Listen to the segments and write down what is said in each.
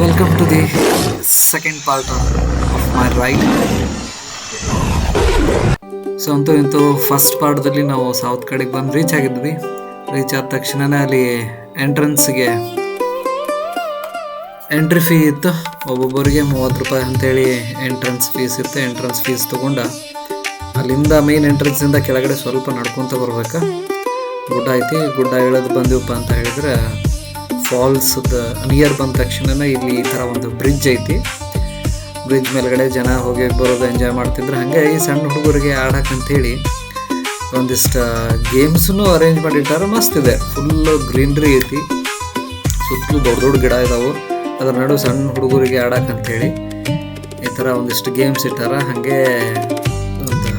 Welcome to the second part of my ride. So ಅಂತೂ first ಪಾರ್ಟ್ದಲ್ಲಿ ನಾವು south ಕಡೆಗೆ ಬಂದು ರೀಚ್ ಆಗಿದ್ವಿ. ರೀಚ್ ಆದ ತಕ್ಷಣನೇ ಅಲ್ಲಿ ಎಂಟ್ರೆನ್ಸ್ಗೆ ಎಂಟ್ರಿ ಫೀ ಇತ್ತು. ಒಬ್ಬೊಬ್ಬರಿಗೆ 30 ರೂಪಾಯಿ ಅಂತೇಳಿ ಎಂಟ್ರೆನ್ಸ್ ಫೀಸ್ ಇತ್ತು. ಎಂಟ್ರೆನ್ಸ್ ಫೀಸ್ ತೊಗೊಂಡ ಅಲ್ಲಿಂದ ಮೇನ್ ಎಂಟ್ರೆನ್ಸಿಂದ ಕೆಳಗಡೆ ಸ್ವಲ್ಪ ನಡ್ಕೊತ ಬರ್ಬೇಕು. ಗುಡ್ಡ ಐತಿ, ಗುಡ್ಡ ಇಳಿದು ಬಂದಿವಪ್ಪ ಅಂತ ಹೇಳಿದ್ರೆ ಫಾಲ್ಸ್ದ ನಿಯರ್ ಬಂದ ತಕ್ಷಣನೇ ಇಲ್ಲಿ ಈ ಥರ ಒಂದು ಬ್ರಿಡ್ಜ್ ಐತಿ. ಬ್ರಿಡ್ಜ್ ಮೇಲ್ಗಡೆ ಜನ ಹೋಗಿ ಬರೋದು ಎಂಜಾಯ್ ಮಾಡ್ತಿದ್ರು. ಹಾಗೆ ಈ ಸಣ್ಣ ಹುಡುಗರಿಗೆ ಆಡಕ್ಕಂಥೇಳಿ ಒಂದಿಷ್ಟು ಗೇಮ್ಸನ್ನು ಅರೇಂಜ್ ಮಾಡಿಟ್ಟಾರೆ. ಮಸ್ತ್ ಇದೆ, ಫುಲ್ಲು ಗ್ರೀನ್ರಿ ಐತಿ, ಸುತ್ತಲೂ ದೊಡ್ಡ ದೊಡ್ಡ ಗಿಡ ಇದಾವೆ. ಅದರ ನಡು ಸಣ್ಣ ಹುಡುಗರಿಗೆ ಆಡಕ್ಕಂಥೇಳಿ ಈ ಥರ ಒಂದಿಷ್ಟು ಗೇಮ್ಸ್ ಇಟ್ಟಾರ. ಹಾಗೆ ಒಂದು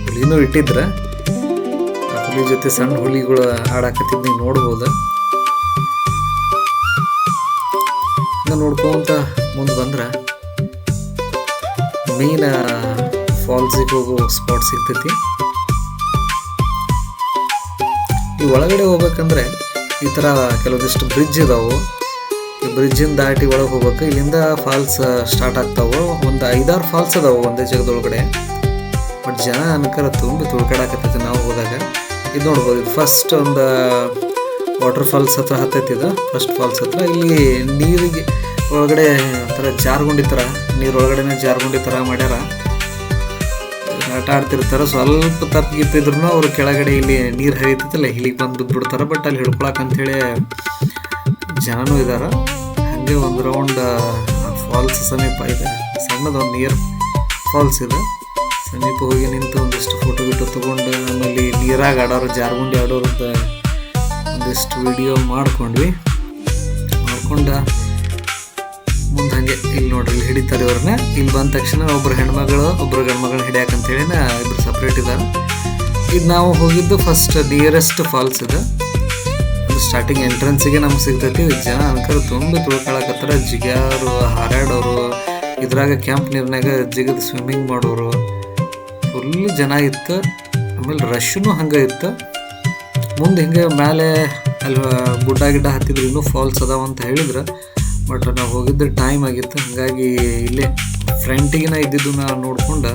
ಹುಲಿನೂ ಇಟ್ಟಿದ್ರೆ ಆ ಹುಲಿ ಜೊತೆ ಸಣ್ಣ ಹುಲಿಗಳು ಆಡಕತ್ತಿದ್ದು ನೀವು ನೋಡ್ಬೋದು. ನೋಡ್ಕೊಂತ ಮುಂದೆ ಬಂದ್ರೆ ಮೇನ್ ಫಾಲ್ಸಿಗೆ ಹೋಗೋ ಸ್ಪಾಟ್ ಸಿಗ್ತೈತಿ. ಈ ಒಳಗಡೆ ಹೋಗ್ಬೇಕಂದ್ರೆ ಈ ಥರ ಕೆಲವೊಂದಿಷ್ಟು ಬ್ರಿಡ್ಜ್ ಇದಾವೆ. ಈ ಬ್ರಿಡ್ಜಿನ ದಾಟಿ ಒಳಗೆ ಹೋಗ್ಬೇಕು. ಇಲ್ಲಿಂದ ಫಾಲ್ಸ್ ಸ್ಟಾರ್ಟ್ ಆಗ್ತಾವೆ. ಒಂದು 5-6 ಫಾಲ್ಸ್ ಅದಾವೆ ಒಂದೇ ಜಾಗದೊಳಗಡೆ. ಬಟ್ ಜನ ಅನ್ಕರ ತುಂಬಿ ತುಳ್ಕಾಡಕತ್ತೈತಿ ನಾವು ಹೋದಾಗ. ಇದು ನೋಡ್ಬೋದು, ಇದು ಫಸ್ಟ್ ಒಂದು ವಾಟರ್ ಫಾಲ್ಸ್ ಹತ್ರ ಹತ್ತೈತಿದ. ಫಸ್ಟ್ ಫಾಲ್ಸ್ ಹತ್ರ ಇಲ್ಲಿ ನೀರಿಗೆ ಒಳಗಡೆ ಒಂಥರ ಜಾರ್ಗುಂಡಿ ಥರ, ನೀರೊಳಗಡೆನೇ ಜಾರ್ಗುಂಡಿ ಥರ ಮಾಡ್ಯಾರ. ಆಟ ಆಡ್ತಿರ್ತಾರೆ. ಸ್ವಲ್ಪ ತಪ್ಪಿಗಿಪ್ಪಿದ್ರು ಅವ್ರು ಕೆಳಗಡೆ ಇಲ್ಲಿ ನೀರು ಹರಿತೈತಲ್ಲ ಇಲ್ಲಿಗೆ ಬಂದು ಬಿದ್ದುಬಿಡ್ತಾರೆ. ಬಟ್ ಅಲ್ಲಿ ಹಿಡ್ಕೊಳಕ್ಕಂಥೇಳಿ ಜನನೂ ಇದ್ದಾರೆ. ಹಾಗೆ ಒಂದು ರೌಂಡ್ ಫಾಲ್ಸ್ ಸಮೀಪ ಇದೆ, ಸಣ್ಣದೊಂದು ನೀರು ಫಾಲ್ಸ್ ಇದೆ. ಸಮೀಪ ಹೋಗಿ ನಿಂತು ಒಂದಿಷ್ಟು ಫೋಟೋ ಗಿಟೋ ತೊಗೊಂಡು ಆಮೇಲೆ ನೀರಾಗ ಆಡೋರು, ಜಾರ್ಗುಂಡಿ ಆಡೋರದ್ದು ಒಂದಿಷ್ಟು ವಿಡಿಯೋ ಮಾಡ್ಕೊಂಡ್ವಿ. ಮುಂದೆ ಹಾಗೆ ಇಲ್ಲಿ ನೋಡ್ರಿ, ಇಲ್ಲಿ ಹಿಡಿತಾರೆ ಇವ್ರನ್ನ. ಇಲ್ಲಿ ಬಂದ ತಕ್ಷಣ ಒಬ್ರು ಹೆಣ್ಮಗಳು ಒಬ್ರು ಗಂಡ್ಮಗಳನ್ನ ಹಿಡಿಯಾಕಂತೇಳಿ ಇಬ್ರು ಸಪ್ರೇಟ್ ಇದ್ದಾರೆ. ಇದು ನಾವು ಹೋಗಿದ್ದು ಫಸ್ಟ್ ನಿಯರೆಸ್ಟ್ ಫಾಲ್ಸ್ ಇದೆ. ಸ್ಟಾರ್ಟಿಂಗ್ ಎಂಟ್ರೆನ್ಸಿಗೆ ನಮ್ಗೆ ಸಿಗ್ತೈತಿ. ಜನ ಅನ್ಕರ ತುಂಬಿ ತುಳ್ಕೊಳಕತ್ತಾರ. ಜಿಗ್ಯಾರು, ಹಾರಾಡೋರು, ಇದ್ರಾಗ ಕ್ಯಾಂಪ್ ನೀರ್ನಾಗ ಜಿಗದು ಸ್ವಿಮ್ಮಿಂಗ್ ಮಾಡೋರು, ಫುಲ್ ಜನ ಇತ್ತು. ಆಮೇಲೆ ರಶ್ನು ಹಂಗೆ ಇತ್ತು. ಮುಂದೆ ಹಿಂಗೆ ಮೇಲೆ ಅಲ್ಲಿ ಗುಡ್ಡ ಗಿಡ್ಡ ಹತ್ತಿದ್ರು ಇನ್ನೂ ಫಾಲ್ಸ್ ಅದಾವ ಅಂತ ಹೇಳಿದ್ರು. ಬಟ್ ನಾವು ಹೋಗಿದ್ದು ಟೈಮ್ ಆಗಿತ್ತು, ಹಾಗಾಗಿ ಇಲ್ಲೇ ಫ್ರಂಟಿಗಿನ ಇದ್ದಿದ್ದು ನಾವು ನೋಡ್ಕೊಂಡು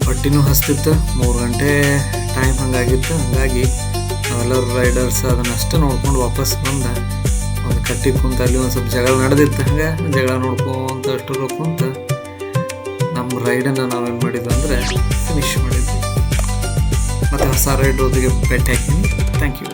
ಹೊಟ್ಟಿನೂ ಹಸ್ತಿತ್ತು. 3 ಗಂಟೆ ಟೈಮ್ ಹಂಗಾಗಿತ್ತು. ಹಾಗಾಗಿ ನಾವೆಲ್ಲರೂ ರೈಡರ್ಸ್ ಅದನ್ನಷ್ಟೇ ನೋಡ್ಕೊಂಡು ವಾಪಸ್ ಬಂದ ಒಂದು ಕಟ್ಟಿ ಕುಂತ ಅಲ್ಲಿ ಒಂದು ಸ್ವಲ್ಪ ಜಗಳ ನಡೆದಿತ್ತು. ಹಂಗೆ ಜಗಳ ನೋಡ್ಕೊಂತ ಅಷ್ಟರ ಕುಂತ ನಮ್ಮ ರೈಡನ್ನು ನಾವೇನು ಮಾಡಿದ್ವಿ ಅಂದರೆ ಫಿನಿಶ್ ಮಾಡಿದ್ವಿ. ಮತ್ತು ಹೊಸ ರೈಡ್ರೊಂದಿಗೆ ಭೇಟಿ ಹಾಕ್ತೀನಿ. Thank you.